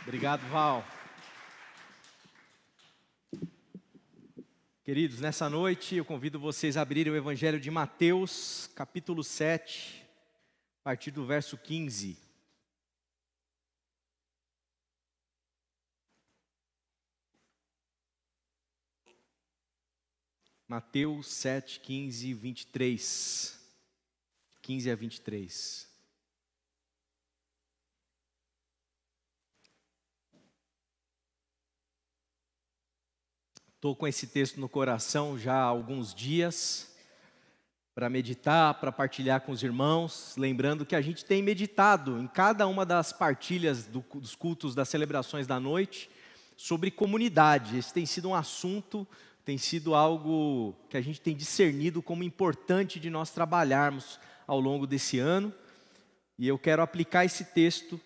Obrigado, Val. Queridos, nessa noite eu convido vocês a abrirem o Evangelho de Mateus, capítulo 7, a partir do verso 15. Mateus 7, 15 e 23. 15 a 23. Estou com esse texto no coração já há alguns dias, para meditar, para partilhar com os irmãos, lembrando que a gente tem meditado em cada uma das partilhas dos cultos, das celebrações da noite, sobre comunidade. Esse tem sido um assunto, tem sido algo que a gente tem discernido como importante de nós trabalharmos ao longo desse ano, e eu quero aplicar esse texto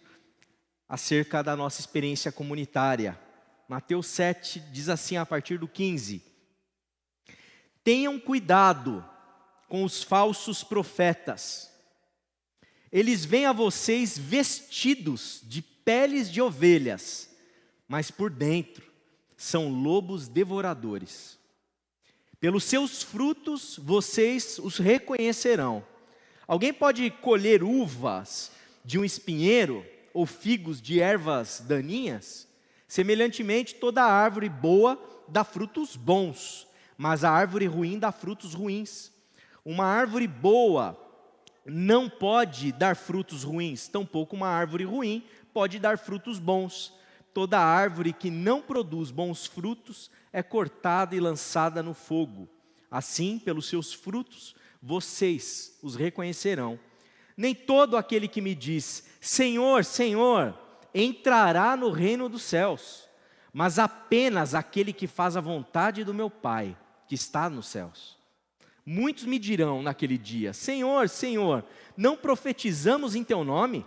acerca da nossa experiência comunitária. Mateus 7 diz assim a partir do 15: Tenham cuidado com os falsos profetas. Eles vêm a vocês vestidos de peles de ovelhas, mas por dentro são lobos devoradores. Pelos seus frutos vocês os reconhecerão. Alguém pode colher uvas de um espinheiro ou figos de ervas daninhas? Semelhantemente, toda árvore boa dá frutos bons, mas a árvore ruim dá frutos ruins. Uma árvore boa não pode dar frutos ruins, tampouco uma árvore ruim pode dar frutos bons. Toda árvore que não produz bons frutos é cortada e lançada no fogo. Assim, pelos seus frutos, vocês os reconhecerão. Nem todo aquele que me diz, Senhor, Senhor, entrará no reino dos céus, mas apenas aquele que faz a vontade do meu Pai, que está nos céus. Muitos me dirão naquele dia, Senhor, Senhor, não profetizamos em Teu nome?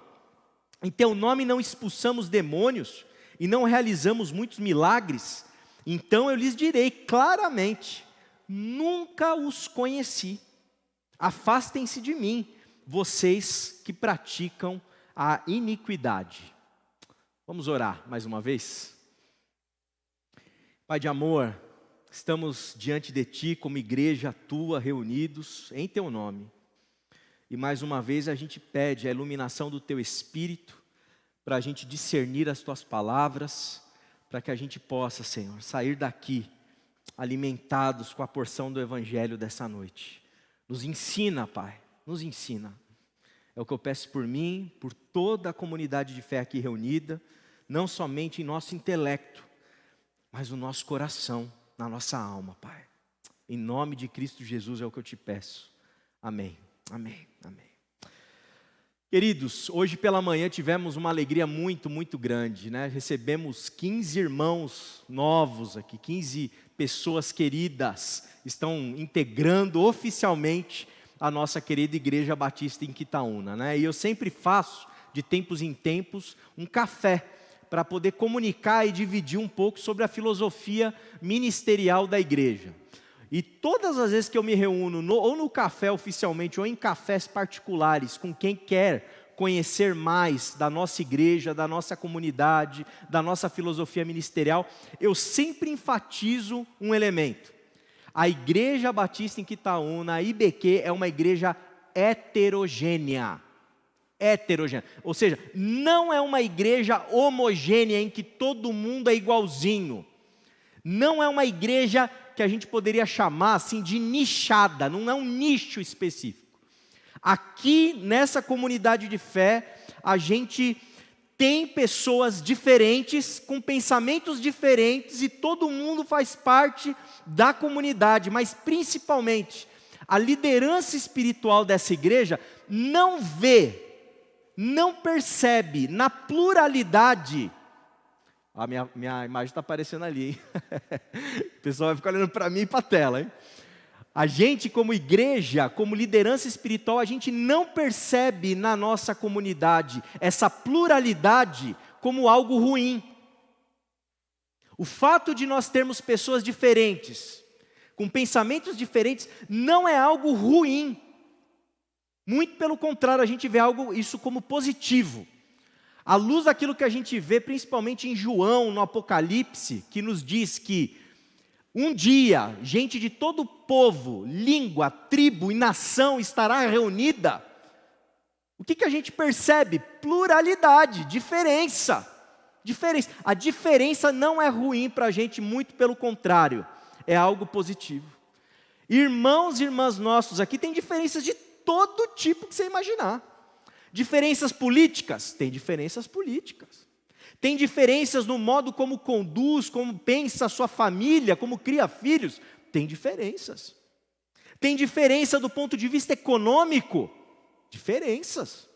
Em Teu nome não expulsamos demônios e não realizamos muitos milagres? Então eu lhes direi claramente, nunca os conheci. Afastem-se de mim, vocês que praticam a iniquidade. Vamos orar mais uma vez? Pai de amor, estamos diante de Ti como igreja Tua, reunidos em Teu nome. E mais uma vez a gente pede a iluminação do Teu Espírito, para a gente discernir as Tuas palavras, para que a gente possa, Senhor, sair daqui alimentados com a porção do Evangelho dessa noite. Nos ensina, Pai, nos ensina. É o que eu peço por mim, por toda a comunidade de fé aqui reunida, não somente em nosso intelecto, mas no nosso coração, na nossa alma, Pai. Em nome de Cristo Jesus é o que eu te peço. Amém, amém, amém. Queridos, hoje pela manhã tivemos uma alegria muito, muito grande, né? Recebemos 15 irmãos novos aqui, 15 pessoas queridas, estão integrando oficialmente a nossa querida Igreja Batista em Quitaúna, né? E eu sempre faço, de tempos em tempos, um café, para poder comunicar e dividir um pouco sobre a filosofia ministerial da igreja. E todas as vezes que eu me reúno, ou no café oficialmente, ou em cafés particulares, com quem quer conhecer mais da nossa igreja, da nossa comunidade, da nossa filosofia ministerial, eu sempre enfatizo um elemento. A Igreja Batista em Quitaúna, a IBQ, é uma igreja heterogênea. Heterogênea, ou seja, não é uma igreja homogênea em que todo mundo é igualzinho. Não é uma igreja que a gente poderia chamar assim de nichada, não é um nicho específico. Aqui nessa comunidade de fé, a gente tem pessoas diferentes, com pensamentos diferentes, e todo mundo faz parte da comunidade, mas principalmente a liderança espiritual dessa igreja não vê, não percebe na pluralidade. A minha imagem está aparecendo ali, hein? O pessoal vai ficar olhando para mim e para a tela, hein? A gente como igreja, como liderança espiritual, a gente não percebe na nossa comunidade essa pluralidade como algo ruim. O fato de nós termos pessoas diferentes, com pensamentos diferentes, não é algo ruim. Muito pelo contrário, a gente vê isso como positivo. À luz daquilo que a gente vê, principalmente em João, no Apocalipse, que nos diz que um dia, gente de todo povo, língua, tribo e nação estará reunida. O que a gente percebe? Pluralidade, diferença. A diferença não é ruim para a gente, muito pelo contrário, é algo positivo. Irmãos e irmãs nossos aqui têm diferenças de todo tipo que você imaginar. Diferenças políticas? Tem diferenças políticas. Tem diferenças no modo como conduz, como pensa a sua família, como cria filhos? Tem diferenças. Tem diferença do ponto de vista econômico? Diferenças.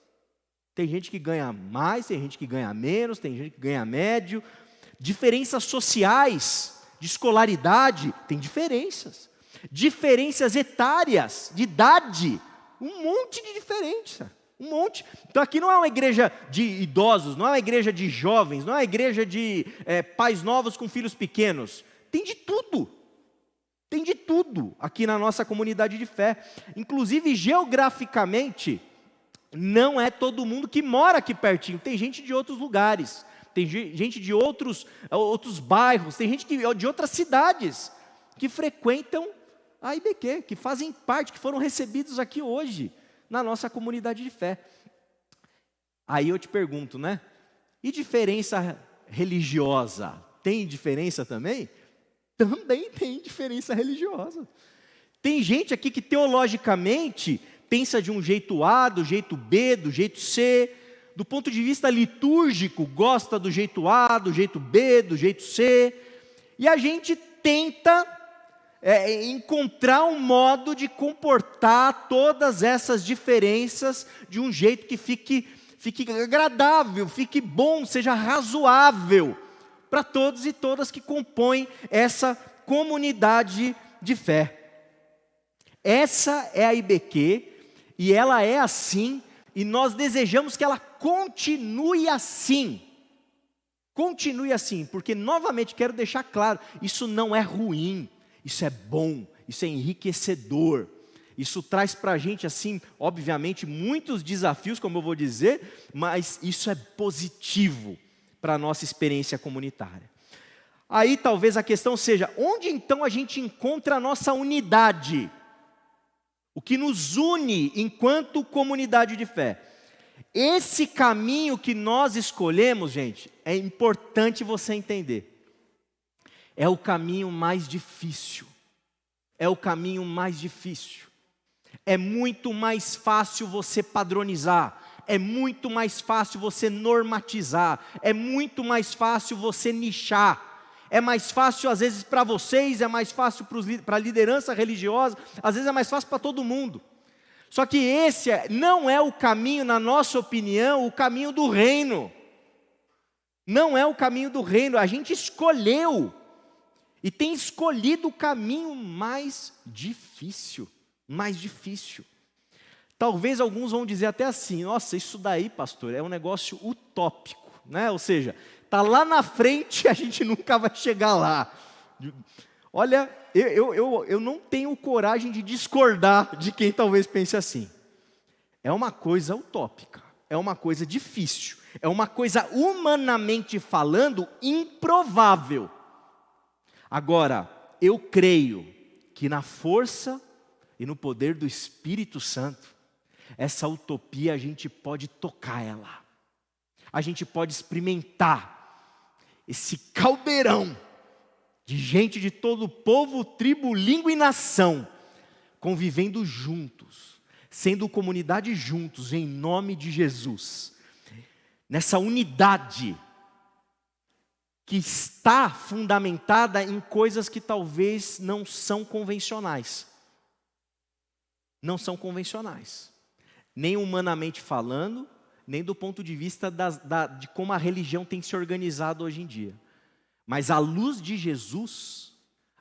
Tem gente que ganha mais, tem gente que ganha menos, tem gente que ganha médio. Diferenças sociais, de escolaridade, tem diferenças. Diferenças etárias, de idade, um monte de diferença. Um monte. Então aqui não é uma igreja de idosos, não é uma igreja de jovens, não é uma igreja de pais novos com filhos pequenos. Tem de tudo. Tem de tudo aqui na nossa comunidade de fé. Inclusive geograficamente, não é todo mundo que mora aqui pertinho. Tem gente de outros lugares, tem gente de outros bairros, tem gente de outras cidades que frequentam a IBQ, que fazem parte, que foram recebidos aqui hoje na nossa comunidade de fé. Aí eu te pergunto, né? E diferença religiosa? Tem diferença também? Também tem diferença religiosa. Tem gente aqui que teologicamente pensa de um jeito A, do jeito B, do jeito C. Do ponto de vista litúrgico, gosta do jeito A, do jeito B, do jeito C. E a gente tenta encontrar um modo de comportar todas essas diferenças de um jeito que fique agradável, fique bom, seja razoável para todos e todas que compõem essa comunidade de fé. Essa é a IBQ e ela é assim e nós desejamos que ela continue assim. Continue assim, porque novamente quero deixar claro, isso não é ruim. Isso é bom, isso é enriquecedor, isso traz para a gente, assim, obviamente, muitos desafios, como eu vou dizer, mas isso é positivo para a nossa experiência comunitária. Aí talvez a questão seja, onde então a gente encontra a nossa unidade? O que nos une enquanto comunidade de fé? Esse caminho que nós escolhemos, gente, é importante você entender. É o caminho mais difícil. É o caminho mais difícil. É muito mais fácil você padronizar. É muito mais fácil você normatizar. É muito mais fácil você nichar. É mais fácil às vezes para vocês, é mais fácil para a liderança religiosa, às vezes é mais fácil para todo mundo. Só que esse não é o caminho, na nossa opinião, o caminho do reino. Não é o caminho do reino, a gente escolheu. E tem escolhido o caminho mais difícil. Talvez alguns vão dizer até assim, nossa, isso daí, pastor, é um negócio utópico, né? Ou seja, está lá na frente e a gente nunca vai chegar lá. Olha, eu não tenho coragem de discordar de quem talvez pense assim. É uma coisa utópica, é uma coisa difícil, é uma coisa humanamente falando improvável. Agora, eu creio que na força e no poder do Espírito Santo, essa utopia a gente pode tocar ela. A gente pode experimentar esse caldeirão de gente de todo povo, tribo, língua e nação, convivendo juntos, sendo comunidade juntos, em nome de Jesus. Nessa unidade que está fundamentada em coisas que talvez não são convencionais. Não são convencionais. Nem humanamente falando, nem do ponto de vista de como a religião tem se organizado hoje em dia. Mas à luz de Jesus,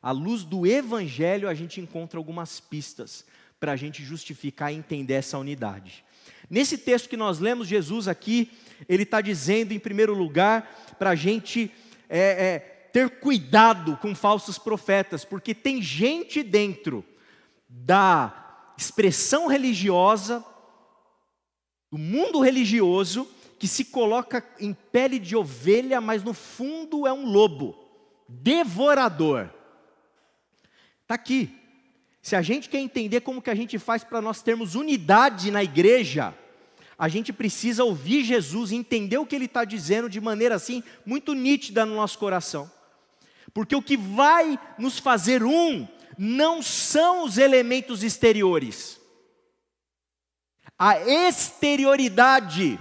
à luz do Evangelho, a gente encontra algumas pistas para a gente justificar e entender essa unidade. Nesse texto que nós lemos, Jesus aqui, ele está dizendo em primeiro lugar para a gente ter cuidado com falsos profetas, porque tem gente dentro da expressão religiosa, do mundo religioso, que se coloca em pele de ovelha, mas no fundo é um lobo, devorador. Está aqui. Se a gente quer entender como que a gente faz para nós termos unidade na igreja, a gente precisa ouvir Jesus e entender o que Ele está dizendo de maneira assim, muito nítida no nosso coração. Porque o que vai nos fazer não são os elementos exteriores. A exterioridade,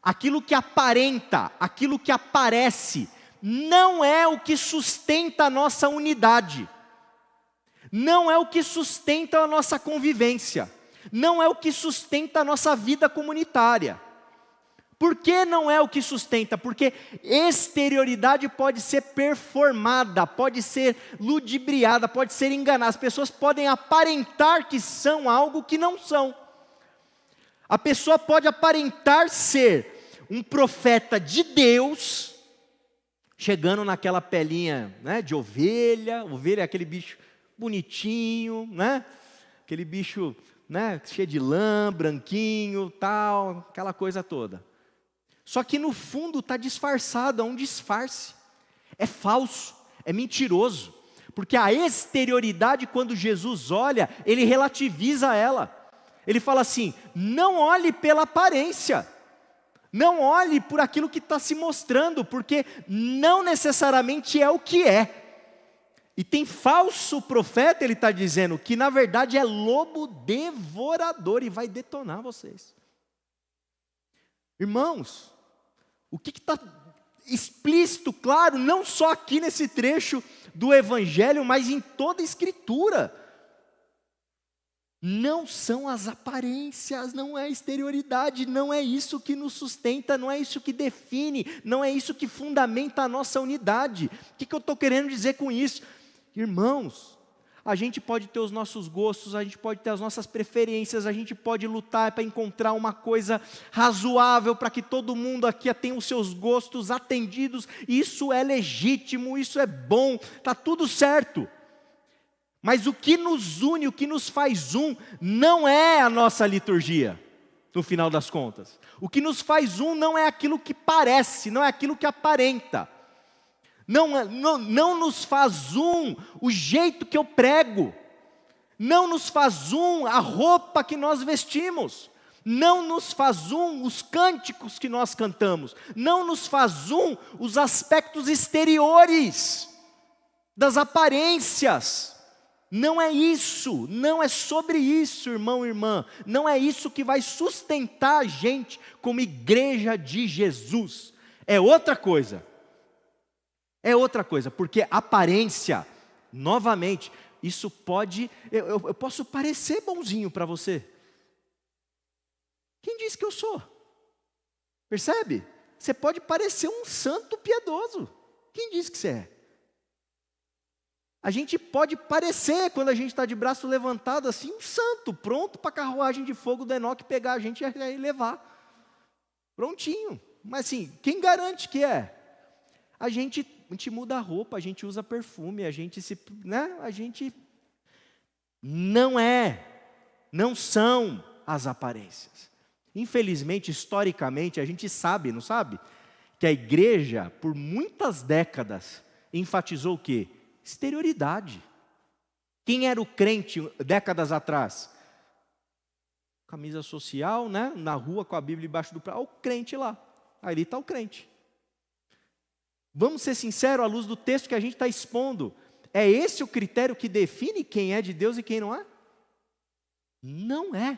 aquilo que aparenta, aquilo que aparece, não é o que sustenta a nossa unidade. Não é o que sustenta a nossa convivência. Não é o que sustenta a nossa vida comunitária. Por que não é o que sustenta? Porque exterioridade pode ser performada, pode ser ludibriada, pode ser enganada. As pessoas podem aparentar que são algo que não são. A pessoa pode aparentar ser um profeta de Deus, chegando naquela pelinha, né, de ovelha. Ovelha é aquele bicho bonitinho, né? Aquele bicho, né, cheio de lã, branquinho, tal, aquela coisa toda. Só que no fundo está disfarçado, é um disfarce. É falso, é mentiroso. Porque a exterioridade, quando Jesus olha, Ele relativiza ela. Ele fala assim, não olhe pela aparência. Não olhe por aquilo que está se mostrando, porque não necessariamente é o que é. E tem falso profeta, ele está dizendo, que na verdade é lobo devorador e vai detonar vocês. Irmãos, o que está explícito, claro, não só aqui nesse trecho do Evangelho, mas em toda a Escritura. Não são as aparências, não é a exterioridade, não é isso que nos sustenta, não é isso que define, não é isso que fundamenta a nossa unidade. O que eu estou querendo dizer com isso? Irmãos, a gente pode ter os nossos gostos, a gente pode ter as nossas preferências, a gente pode lutar para encontrar uma coisa razoável para que todo mundo aqui tenha os seus gostos atendidos. Isso é legítimo, isso é bom, está tudo certo. Mas o que nos une, o que nos faz não é a nossa liturgia, no final das contas. O que nos faz não é aquilo que parece, não é aquilo que aparenta. Não nos faz o jeito que eu prego. Não nos faz a roupa que nós vestimos. Não nos faz os cânticos que nós cantamos. Não nos faz os aspectos exteriores, das aparências. Não é isso, não é sobre isso, irmão e irmã. Não é isso que vai sustentar a gente como igreja de Jesus. É outra coisa. É outra coisa, porque aparência, novamente, isso pode... Eu posso parecer bonzinho para você. Quem disse que eu sou? Percebe? Você pode parecer um santo piedoso. Quem disse que você é? A gente pode parecer, quando a gente está de braço levantado assim, um santo, pronto para a carruagem de fogo do Enoque pegar a gente e levar. Prontinho. Mas assim, quem garante que é? A gente muda a roupa, a gente usa perfume, a gente não são as aparências. Infelizmente, historicamente, a gente sabe, não sabe? Que a igreja, por muitas décadas, enfatizou o quê? Exterioridade. Quem era o crente décadas atrás? Camisa social, né? Na rua com a Bíblia embaixo do braço, o crente lá. Ali está o crente. Vamos ser sinceros, à luz do texto que a gente está expondo, é esse o critério que define quem é de Deus e quem não é? Não é.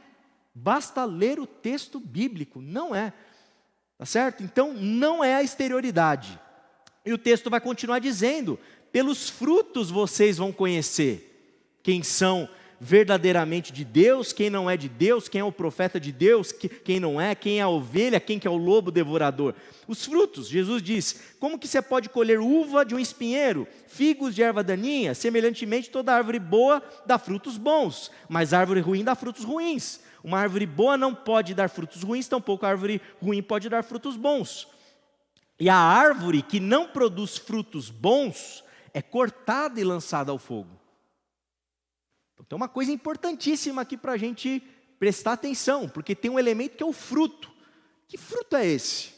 Basta ler o texto bíblico, não é. Tá certo? Então, não é a exterioridade. E o texto vai continuar dizendo, pelos frutos vocês vão conhecer quem são verdadeiramente de Deus, quem não é de Deus, quem é o profeta de Deus, quem não é, quem é a ovelha, quem que é o lobo devorador. Os frutos, Jesus diz, como que você pode colher uva de um espinheiro, figos de erva daninha? Semelhantemente, toda árvore boa dá frutos bons, mas árvore ruim dá frutos ruins. Uma árvore boa não pode dar frutos ruins, tampouco a árvore ruim pode dar frutos bons. E a árvore que não produz frutos bons é cortada e lançada ao fogo. Então tem uma coisa importantíssima aqui para a gente prestar atenção, porque tem um elemento que é o fruto. Que fruto é esse?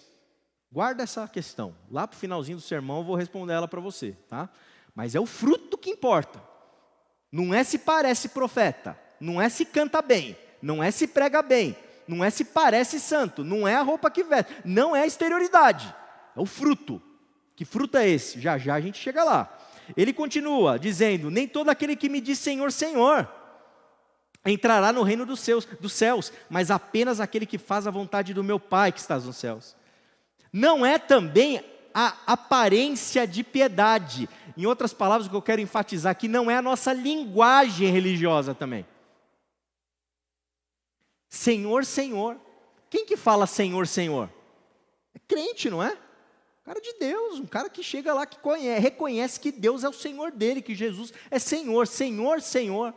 Guarda essa questão. Lá para o finalzinho do sermão eu vou responder ela para você, tá? Mas é o fruto que importa. Não é se parece profeta, não é se canta bem, não é se prega bem, não é se parece santo, não é a roupa que veste, não é a exterioridade, é o fruto. Que fruto é esse? Já já a gente chega lá. Ele continua dizendo: nem todo aquele que me diz Senhor, Senhor, entrará no reino dos céus, mas apenas aquele que faz a vontade do meu Pai que está nos céus. Não é também a aparência de piedade. Em outras palavras, o que eu quero enfatizar aqui, não é a nossa linguagem religiosa também. Senhor, Senhor. Quem que fala Senhor, Senhor? É crente, não é? Um cara de Deus, um cara que chega lá, que reconhece que Deus é o Senhor dele, que Jesus é Senhor, Senhor, Senhor.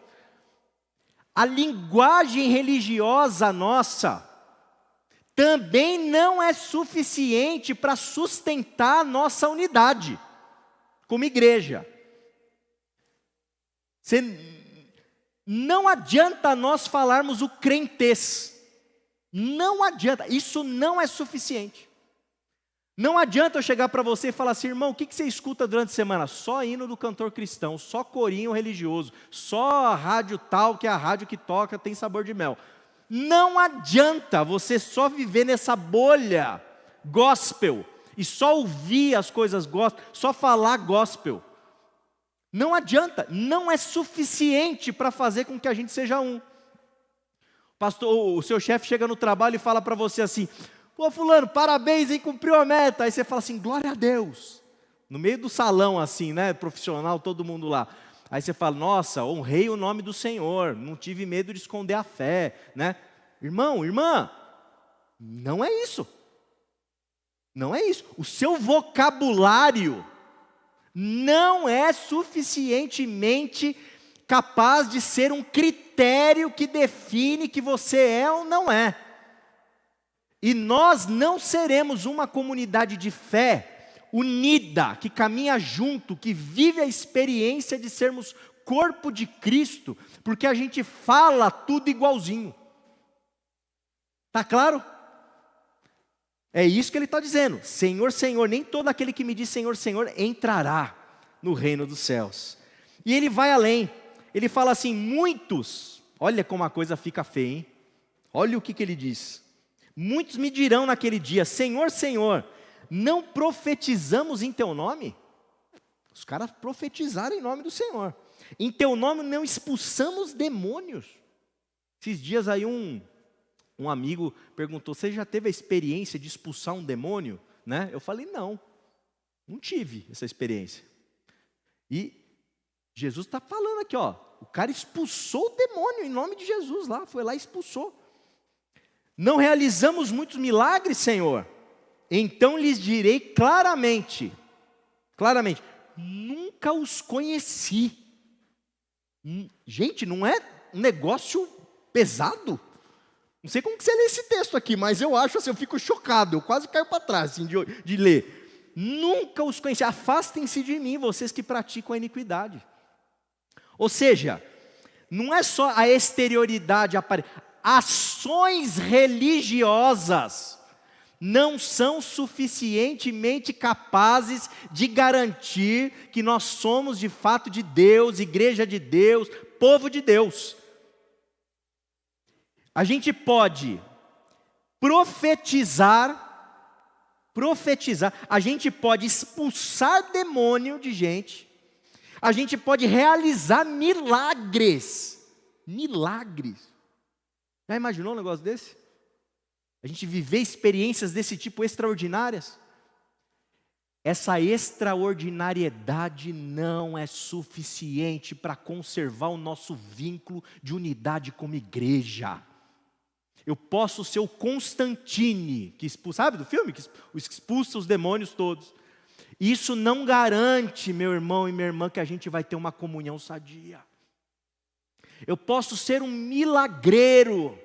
A linguagem religiosa nossa também não é suficiente para sustentar a nossa unidade como igreja. Não adianta nós falarmos o crentez, não adianta, isso não é suficiente. Não adianta eu chegar para você e falar assim: irmão, o que você escuta durante a semana? Só hino do cantor cristão, só corinho religioso, só a rádio tal, que é a rádio que toca, tem sabor de mel. Não adianta você só viver nessa bolha gospel, e só ouvir as coisas gospel, só falar gospel. Não adianta, não é suficiente para fazer com que a gente seja um. Pastor, o seu chefe chega no trabalho e fala para você assim: pô, fulano, parabéns, hein, cumpriu a meta. Aí você fala assim: glória a Deus. No meio do salão assim, né, profissional, todo mundo lá. Aí você fala: nossa, honrei o nome do Senhor, não tive medo de esconder a fé, né? Irmão, irmã, não é isso. Não é isso. O seu vocabulário não é suficientemente capaz de ser um critério que define que você é ou não é. E nós não seremos uma comunidade de fé unida, que caminha junto, que vive a experiência de sermos corpo de Cristo, porque a gente fala tudo igualzinho. Está claro? É isso que ele está dizendo: Senhor, Senhor, nem todo aquele que me diz Senhor, Senhor entrará no reino dos céus. E ele vai além, ele fala assim: muitos, olha como a coisa fica feia, hein? Olha o que ele diz: muitos me dirão naquele dia: Senhor, Senhor, não profetizamos em teu nome? Os caras profetizaram em nome do Senhor. Em teu nome não expulsamos demônios. Esses dias aí um amigo perguntou: você já teve a experiência de expulsar um demônio? Né? Eu falei: não tive essa experiência. E Jesus está falando aqui, ó, o cara expulsou o demônio em nome de Jesus lá, foi lá e expulsou. Não realizamos muitos milagres, Senhor? Então lhes direi claramente, nunca os conheci. Gente, não é um negócio pesado? Não sei como que você lê esse texto aqui, mas eu acho assim, eu fico chocado, eu quase caio para trás assim, de ler. Nunca os conheci, afastem-se de mim, vocês que praticam a iniquidade. Ou seja, não é só a exterioridade, ações religiosas não são suficientemente capazes de garantir que nós somos de fato de Deus, igreja de Deus, povo de Deus. A gente pode profetizar, a gente pode expulsar demônio de gente, a gente pode realizar milagres. Já imaginou um negócio desse? A gente viver experiências desse tipo extraordinárias? Essa extraordinariedade não é suficiente para conservar o nosso vínculo de unidade como igreja. Eu posso ser o Constantine, que expulsa, sabe do filme? Que expulsa os demônios todos. Isso não garante, meu irmão e minha irmã, que a gente vai ter uma comunhão sadia. Eu posso ser um milagreiro.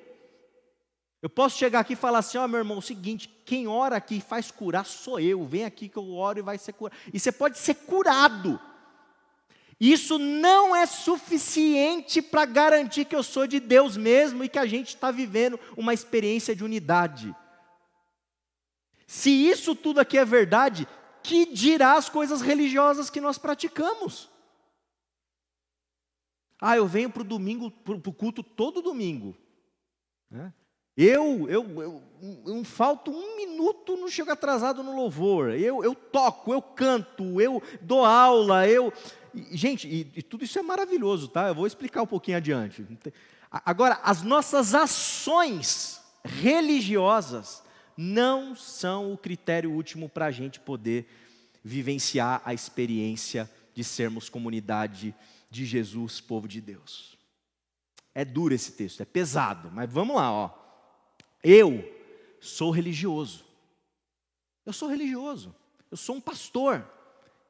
Eu posso chegar aqui e falar assim: ó, meu irmão, é o seguinte, quem ora aqui e faz curar sou eu. Vem aqui que eu oro e vai ser curado. E você pode ser curado. Isso não é suficiente para garantir que eu sou de Deus mesmo e que a gente está vivendo uma experiência de unidade. Se isso tudo aqui é verdade, que dirá as coisas religiosas que nós praticamos? Eu venho para o culto todo domingo, né? Eu não falto um minuto, não chego atrasado no louvor. Eu toco, eu canto, eu dou aula, Gente, e tudo isso é maravilhoso, tá? Eu vou explicar um pouquinho adiante. Agora, as nossas ações religiosas não são o critério último para a gente poder vivenciar a experiência de sermos comunidade de Jesus, povo de Deus. É duro esse texto, é pesado, mas vamos lá, ó. Eu sou religioso. Eu sou religioso. Eu sou um pastor.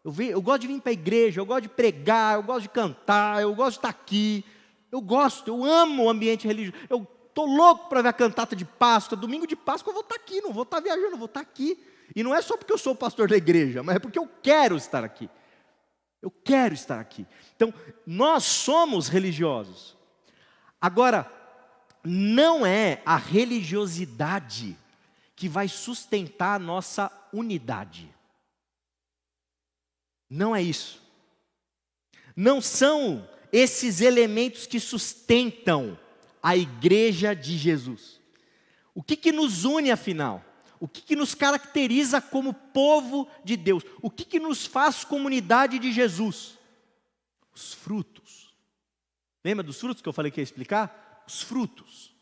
Eu gosto de vir para a igreja, eu gosto de pregar, eu gosto de cantar, eu gosto de estar aqui. Eu amo o ambiente religioso. Eu estou louco para ver a cantata de Páscoa. Domingo de Páscoa eu vou estar aqui, não vou estar viajando, eu vou estar aqui. E não é só porque eu sou o pastor da igreja, mas é porque eu quero estar aqui. Eu quero estar aqui. Então, nós somos religiosos. Agora, não é a religiosidade que vai sustentar a nossa unidade. Não é isso. Não são esses elementos que sustentam a igreja de Jesus. O que nos une afinal? O que nos caracteriza como povo de Deus? O que nos faz comunidade de Jesus? Os frutos. Lembra dos frutos que eu falei que ia explicar? Os frutos.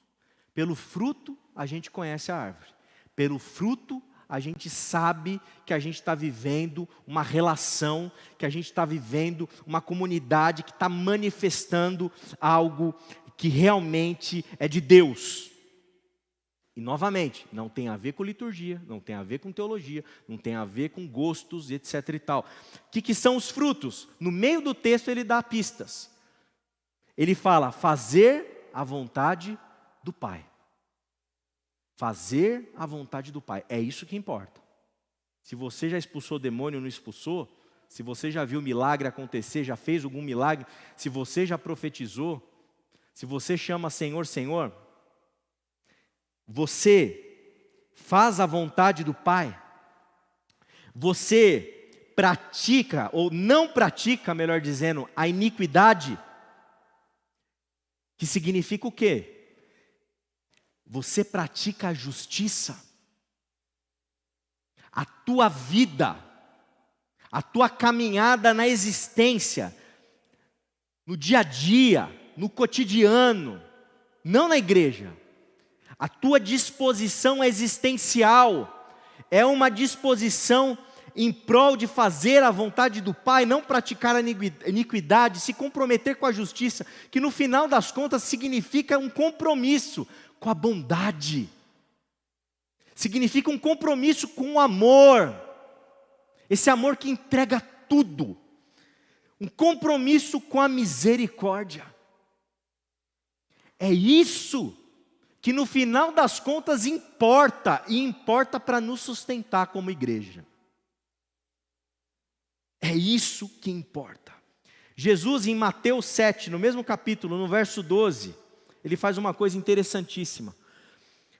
Pelo fruto a gente conhece a árvore. Pelo fruto a gente sabe que a gente está vivendo uma relação, que a gente está vivendo uma comunidade que está manifestando algo que realmente é de Deus. E novamente, não tem a ver com liturgia, não tem a ver com teologia, não tem a ver com gostos, etc e tal. O que são os frutos? No meio do texto ele dá pistas. Ele fala, fazer a vontade do Pai. Fazer a vontade do Pai, é isso que importa. Se você já expulsou o demônio ou não expulsou, se você já viu milagre acontecer, já fez algum milagre, se você já profetizou, se você chama Senhor, Senhor, você faz a vontade do Pai, você pratica, ou não pratica, melhor dizendo, a iniquidade, que significa o quê? Você pratica a justiça. A tua vida, a tua caminhada na existência, no dia a dia, no cotidiano, não na igreja. A tua disposição existencial é uma disposição em prol de fazer a vontade do Pai, não praticar a iniquidade, se comprometer com a justiça, que no final das contas significa um compromisso com a bondade, significa um compromisso com o amor, esse amor que entrega tudo, um compromisso com a misericórdia. É isso que no final das contas importa, e importa para nos sustentar como igreja. É isso que importa. Jesus em Mateus 7, no mesmo capítulo, no verso 12, ele faz uma coisa interessantíssima.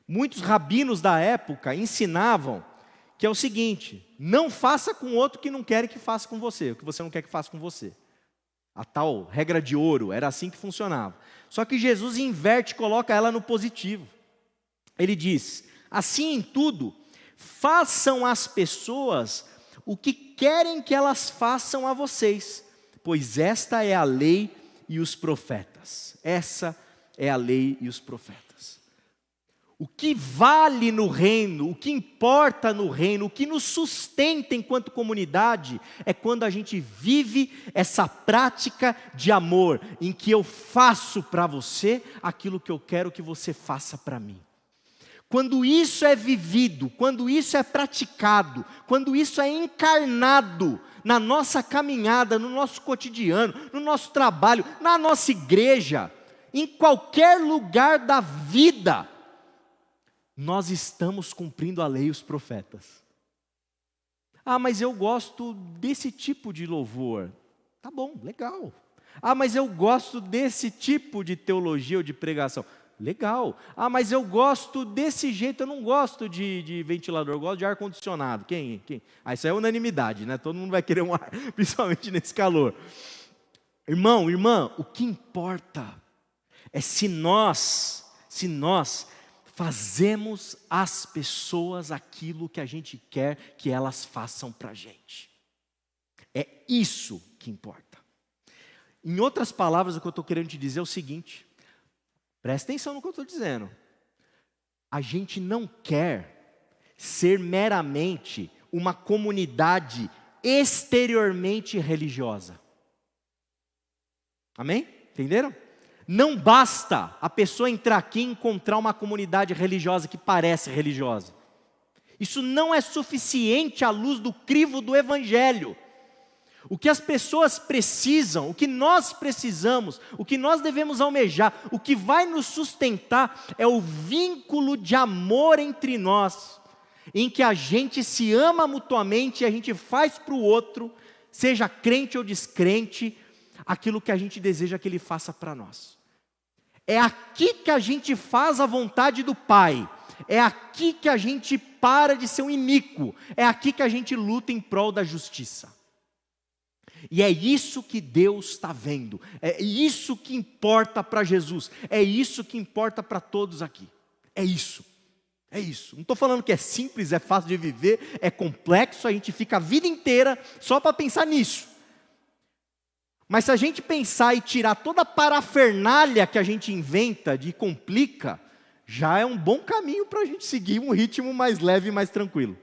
Muitos rabinos da época ensinavam que é o seguinte: não faça com outro que não quer que faça com você, o que você não quer que faça com você. A tal regra de ouro, era assim que funcionava. Só que Jesus inverte, coloca ela no positivo. Ele diz, assim em tudo, façam às pessoas o que querem que elas façam a vocês, pois esta é a lei e os profetas. Essa é a lei e os profetas. O que vale no reino, o que importa no reino, o que nos sustenta enquanto comunidade, é quando a gente vive essa prática de amor, em que eu faço para você aquilo que eu quero que você faça para mim. Quando isso é vivido, quando isso é praticado, quando isso é encarnado na nossa caminhada, no nosso cotidiano, no nosso trabalho, na nossa igreja, em qualquer lugar da vida, nós estamos cumprindo a lei e os profetas. Mas eu gosto desse tipo de louvor. Tá bom, legal. Mas eu gosto desse tipo de teologia ou de pregação. Legal. Ah, mas eu gosto desse jeito, eu não gosto de ventilador, eu gosto de ar-condicionado. Quem? Ah, isso é unanimidade, né? Todo mundo vai querer um ar, principalmente nesse calor. Irmão, irmã, o que importa é se nós fazemos às pessoas aquilo que a gente quer que elas façam para a gente. É isso que importa. Em outras palavras, o que eu estou querendo te dizer é o seguinte, presta atenção no que eu estou dizendo. A gente não quer ser meramente uma comunidade exteriormente religiosa. Amém? Entenderam? Não basta a pessoa entrar aqui e encontrar uma comunidade religiosa que parece religiosa. Isso não é suficiente à luz do crivo do Evangelho. O que as pessoas precisam, o que nós precisamos, o que nós devemos almejar, o que vai nos sustentar é o vínculo de amor entre nós, em que a gente se ama mutuamente e a gente faz para o outro, seja crente ou descrente, aquilo que a gente deseja que ele faça para nós. É aqui que a gente faz a vontade do Pai, é aqui que a gente para de ser um iníquo, é aqui que a gente luta em prol da justiça. E é isso que Deus está vendo, é isso que importa para Jesus, é isso que importa para todos aqui, é isso. Não estou falando que é simples, é fácil de viver, é complexo, a gente fica a vida inteira só para pensar nisso. Mas se a gente pensar e tirar toda a parafernália que a gente inventa e complica, já é um bom caminho para a gente seguir um ritmo mais leve e mais tranquilo.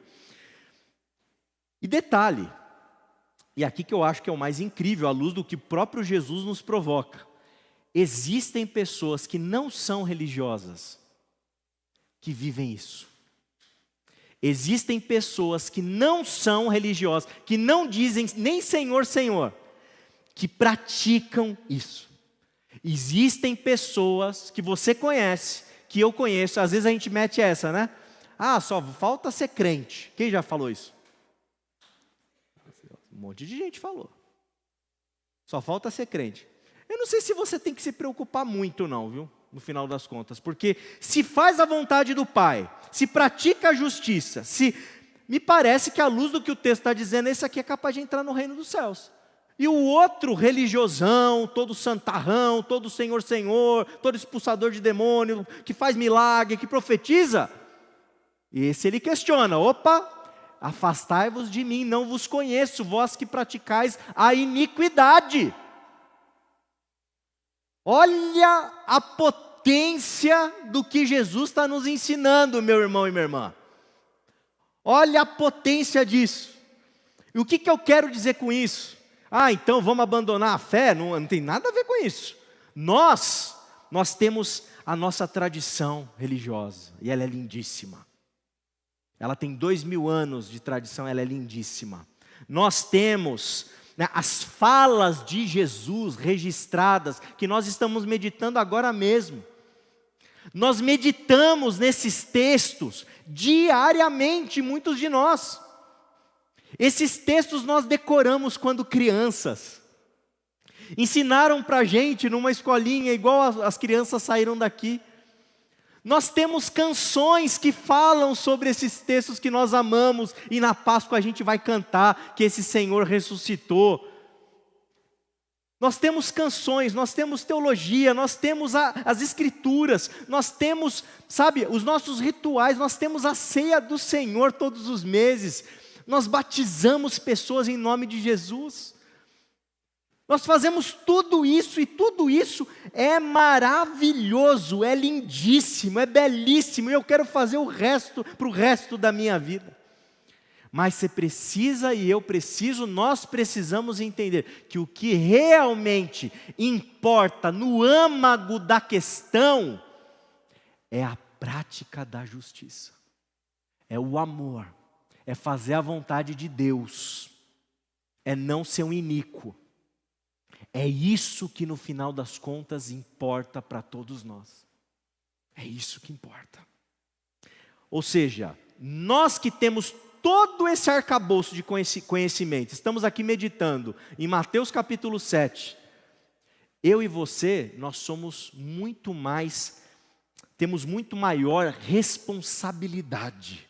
E detalhe, e aqui que eu acho que é o mais incrível, à luz do que o próprio Jesus nos provoca. Existem pessoas que não são religiosas, que vivem isso. Existem pessoas que não são religiosas, que não dizem nem Senhor, Senhor, que praticam isso. Existem pessoas que você conhece, que eu conheço, às vezes a gente mete essa, né? Ah, só falta ser crente. Quem já falou isso? Um monte de gente falou. Só falta ser crente. Eu não sei se você tem que se preocupar muito não, viu? No final das contas. Porque se faz a vontade do Pai, se pratica a justiça, me parece que à luz do que o texto está dizendo, esse aqui é capaz de entrar no reino dos céus. E o outro religiosão, todo santarrão, todo Senhor, Senhor, todo expulsador de demônio, que faz milagre, que profetiza, esse ele questiona, opa, afastai-vos de mim, não vos conheço, vós que praticais a iniquidade. Olha a potência do que Jesus está nos ensinando, meu irmão e minha irmã. Olha a potência disso. E o que eu quero dizer com isso? Ah, então vamos abandonar a fé? Não tem nada a ver com isso. Nós temos a nossa tradição religiosa, e ela é lindíssima. Ela tem 2000 anos de tradição, ela é lindíssima. Nós temos as falas de Jesus registradas, que nós estamos meditando agora mesmo. Nós meditamos nesses textos diariamente, muitos de nós. Esses textos nós decoramos quando crianças. Ensinaram para a gente numa escolinha, igual as crianças saíram daqui. Nós temos canções que falam sobre esses textos que nós amamos, e na Páscoa a gente vai cantar que esse Senhor ressuscitou. Nós temos canções, nós temos teologia, nós temos as escrituras, nós temos, os nossos rituais, nós temos a ceia do Senhor todos os meses, nós batizamos pessoas em nome de Jesus. Nós fazemos tudo isso, e tudo isso é maravilhoso, é lindíssimo, é belíssimo, e eu quero fazer o resto para o resto da minha vida. Mas você precisa e eu preciso, nós precisamos entender que o que realmente importa no âmago da questão é a prática da justiça, é o amor, é fazer a vontade de Deus, é não ser um iníquo. É isso que no final das contas importa para todos nós. É isso que importa. Ou seja, nós que temos todo esse arcabouço de conhecimento, estamos aqui meditando em Mateus capítulo 7. Eu e você, nós somos muito mais temos muito maior responsabilidade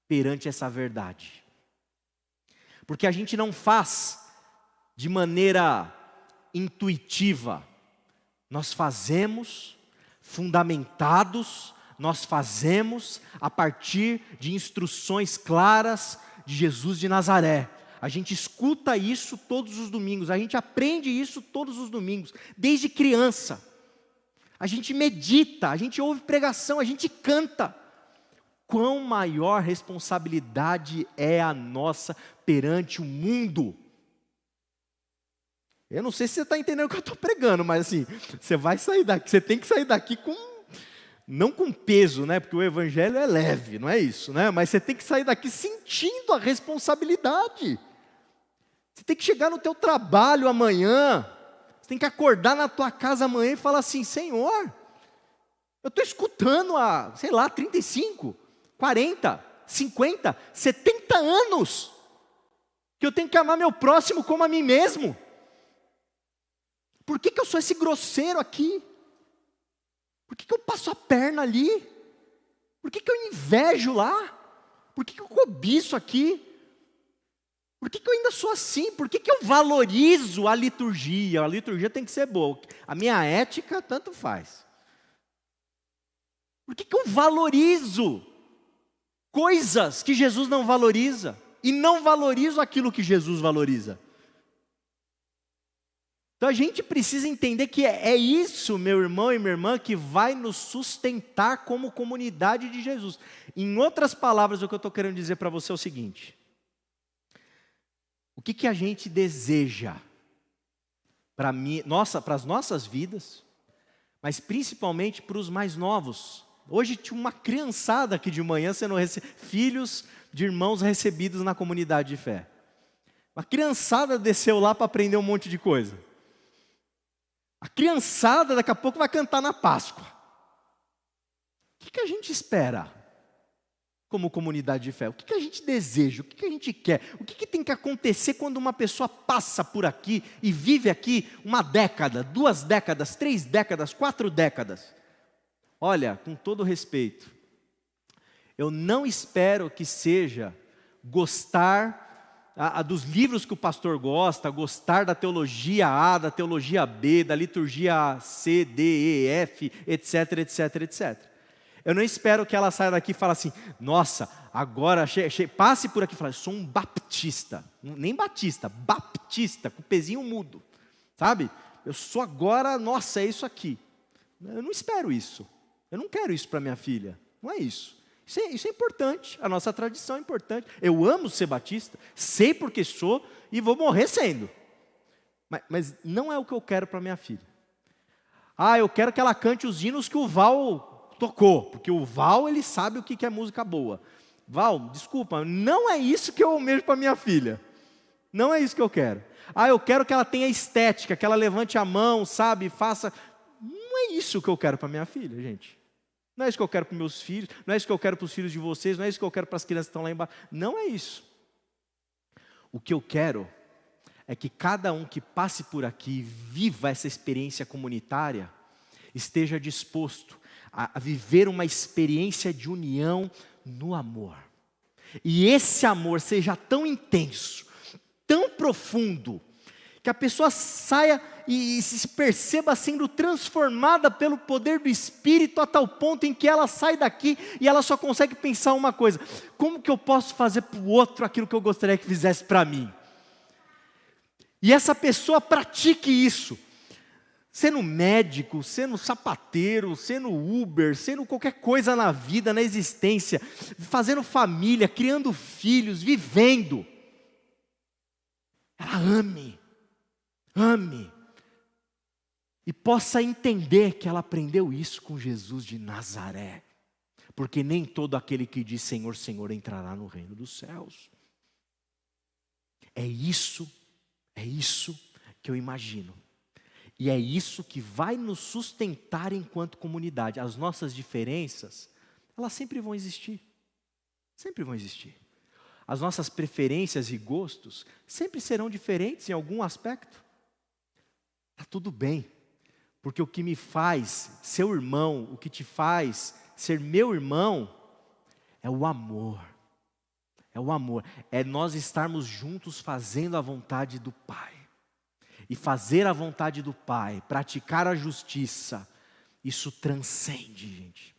perante essa verdade. Porque a gente não faz de maneira intuitiva, nós fazemos fundamentados, nós fazemos a partir de instruções claras de Jesus de Nazaré. A gente escuta isso todos os domingos, a gente aprende isso todos os domingos, desde criança. A gente medita, a gente ouve pregação, a gente canta. Quão maior responsabilidade é a nossa perante o mundo? Eu não sei se você está entendendo o que eu estou pregando, mas assim, você vai sair daqui, você tem que sair daqui não com peso, né? Porque o evangelho é leve, não é isso, né? Mas você tem que sair daqui sentindo a responsabilidade. Você tem que chegar no teu trabalho amanhã, você tem que acordar na tua casa amanhã e falar assim: Senhor, eu estou escutando há, 35, 40, 50, 70 anos, que eu tenho que amar meu próximo como a mim mesmo. Por que eu sou esse grosseiro aqui? Por que eu passo a perna ali? Por que eu invejo lá? Por que eu cobiço aqui? Por que eu ainda sou assim? Por que eu valorizo a liturgia? A liturgia tem que ser boa. A minha ética, tanto faz. Por que eu valorizo coisas que Jesus não valoriza? E não valorizo aquilo que Jesus valoriza? Então a gente precisa entender que é isso, meu irmão e minha irmã, que vai nos sustentar como comunidade de Jesus. Em outras palavras, o que eu estou querendo dizer para você é o seguinte: o que a gente deseja para as nossas vidas, mas principalmente para os mais novos. Hoje tinha uma criançada aqui de manhã sendo filhos de irmãos recebidos na comunidade de fé. Uma criançada desceu lá para aprender um monte de coisa. A criançada daqui a pouco vai cantar na Páscoa. O que a gente espera como comunidade de fé? O que a gente deseja? O que a gente quer? O que tem que acontecer quando uma pessoa passa por aqui e vive aqui 1 década, 2 décadas, 3 décadas, 4 décadas? Olha, com todo respeito, eu não espero que seja gostar dos livros que o pastor gosta, gostar da teologia A, da teologia B, da liturgia C, D, E, F, etc, etc, etc. Eu não espero que ela saia daqui e fale assim: nossa, agora passe por aqui e fale: sou um baptista. Nem batista, baptista, com o pezinho mudo, sabe? Eu sou agora, nossa, é isso aqui. Eu não espero isso. Eu não quero isso para minha filha. Não é isso. Isso é importante, a nossa tradição é importante. Eu amo ser batista, sei porque sou e vou morrer sendo. Mas não é o que eu quero para minha filha. Eu quero que ela cante os hinos que o Val tocou, porque o Val, ele sabe o que é música boa. Val, desculpa, não é isso que eu almejo para minha filha. Não é isso que eu quero. Eu quero que ela tenha estética, que ela levante a mão, sabe, faça. Não é isso que eu quero para minha filha, gente. Não é isso que eu quero para os meus filhos, não é isso que eu quero para os filhos de vocês, não é isso que eu quero para as crianças que estão lá embaixo. Não é isso. O que eu quero é que cada um que passe por aqui e viva essa experiência comunitária, esteja disposto a viver uma experiência de união no amor. E esse amor seja tão intenso, tão profundo, que a pessoa saia e se perceba sendo transformada pelo poder do Espírito a tal ponto em que ela sai daqui e ela só consegue pensar uma coisa: como que eu posso fazer para o outro aquilo que eu gostaria que fizesse para mim? E essa pessoa pratique isso, sendo médico, sendo sapateiro, sendo Uber, sendo qualquer coisa na vida, na existência, fazendo família, criando filhos, vivendo. Ela ame, e possa entender que ela aprendeu isso com Jesus de Nazaré, porque nem todo aquele que diz Senhor, Senhor entrará no reino dos céus. É isso que eu imagino, e é isso que vai nos sustentar enquanto comunidade. As nossas diferenças, elas sempre vão existir, as nossas preferências e gostos sempre serão diferentes em algum aspecto. Está tudo bem, Porque o que me faz seu irmão, o que te faz ser meu irmão, é o amor. É o amor. É nós estarmos juntos fazendo a vontade do Pai. E fazer a vontade do Pai, praticar a justiça, isso transcende, gente.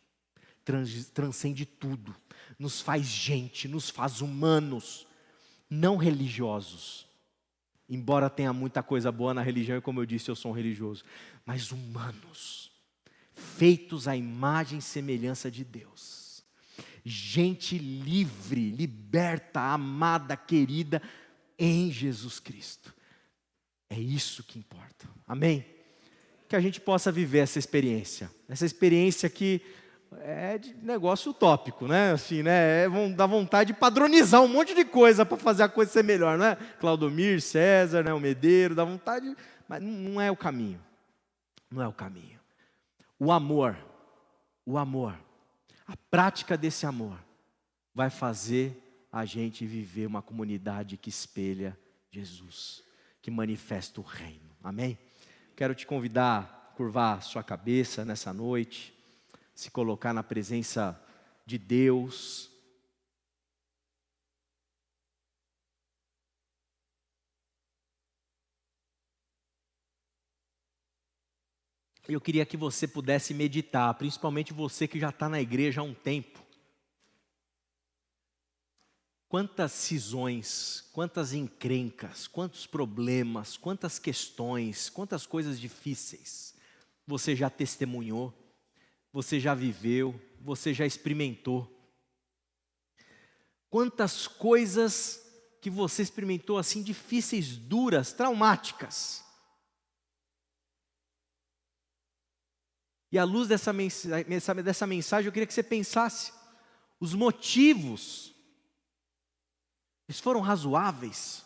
Transcende tudo. Nos faz gente, nos faz humanos, não religiosos. Embora tenha muita coisa boa na religião, e como eu disse, eu sou um religioso. Mas humanos, feitos à imagem e semelhança de Deus. Gente livre, liberta, amada, querida em Jesus Cristo. É isso que importa. Amém? Que a gente possa viver essa experiência. Essa experiência que é de negócio utópico, né? Assim, né? Dá vontade de padronizar um monte de coisa para fazer a coisa ser melhor, né? Claudomir, César, né? O Medeiro, dá vontade, mas não é o caminho. Não é o caminho. O amor, a prática desse amor vai fazer a gente viver uma comunidade que espelha Jesus, que manifesta o reino. Amém? Quero te convidar a curvar sua cabeça nessa noite, se colocar na presença de Deus. Eu queria que você pudesse meditar, principalmente você que já está na igreja há um tempo. Quantas cisões, quantas encrencas, quantos problemas, quantas questões, quantas coisas difíceis você já testemunhou, você já viveu, você já experimentou. Quantas coisas que você experimentou assim difíceis, duras, traumáticas. E à luz dessa mensagem eu queria que você pensasse os motivos. Eles foram razoáveis?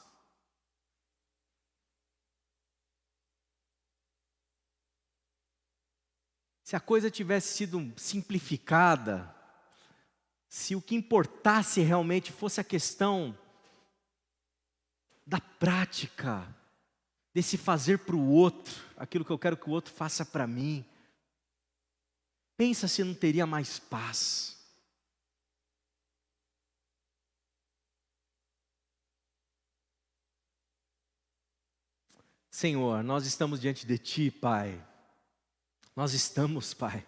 Se a coisa tivesse sido simplificada, se o que importasse realmente fosse a questão da prática, desse fazer para o outro, aquilo que eu quero que o outro faça para mim, pensa se não teria mais paz. Senhor, nós estamos diante de Ti, Pai. Nós estamos, Pai,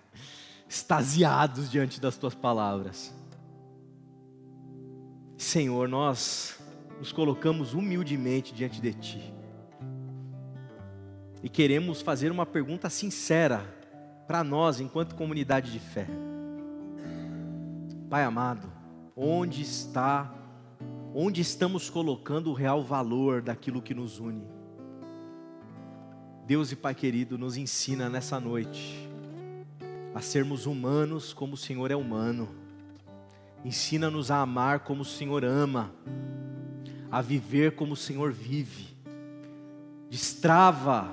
extasiados diante das Tuas palavras. Senhor, nós nos colocamos humildemente diante de Ti. E queremos fazer uma pergunta sincera para nós, enquanto comunidade de fé. Pai amado, onde estamos colocando o real valor daquilo que nos une? Deus e Pai querido, nos ensina nessa noite a sermos humanos como o Senhor é humano. Ensina-nos a amar como o Senhor ama, a viver como o Senhor vive. Destrava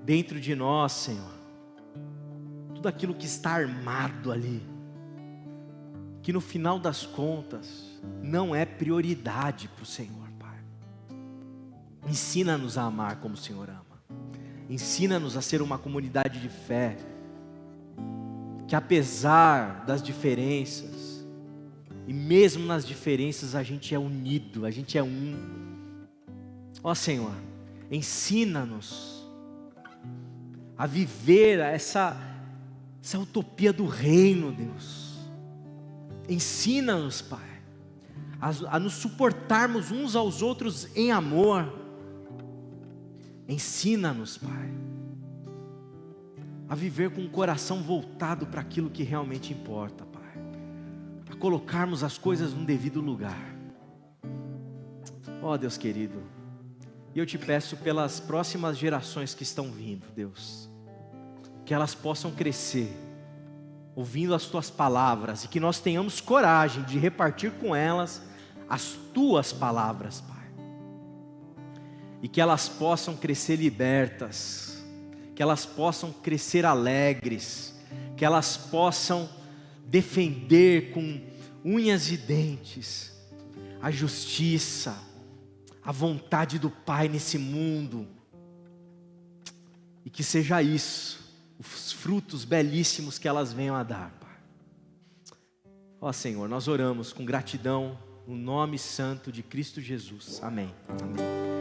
dentro de nós, Senhor, tudo aquilo que está armado ali, que no final das contas não é prioridade para o Senhor, Pai. Ensina-nos a amar como o Senhor ama. Ensina-nos a ser uma comunidade de fé, que apesar das diferenças, e mesmo nas diferenças a gente é unido, a gente é um. Ó Senhor, ensina-nos a viver essa utopia do reino, Deus. Ensina-nos, Pai, a nos suportarmos uns aos outros em amor. Ensina-nos, Pai, a viver com o coração voltado para aquilo que realmente importa, Pai. A colocarmos as coisas no devido lugar. Ó Deus querido, e eu te peço pelas próximas gerações que estão vindo, Deus, que elas possam crescer, ouvindo as Tuas palavras, e que nós tenhamos coragem de repartir com elas as Tuas palavras, Pai. E que elas possam crescer libertas, que elas possam crescer alegres, que elas possam defender com unhas e dentes a justiça, a vontade do Pai nesse mundo. E que seja isso, os frutos belíssimos que elas venham a dar, Pai. Ó Senhor, nós oramos com gratidão no nome santo de Cristo Jesus. Amém. Amém.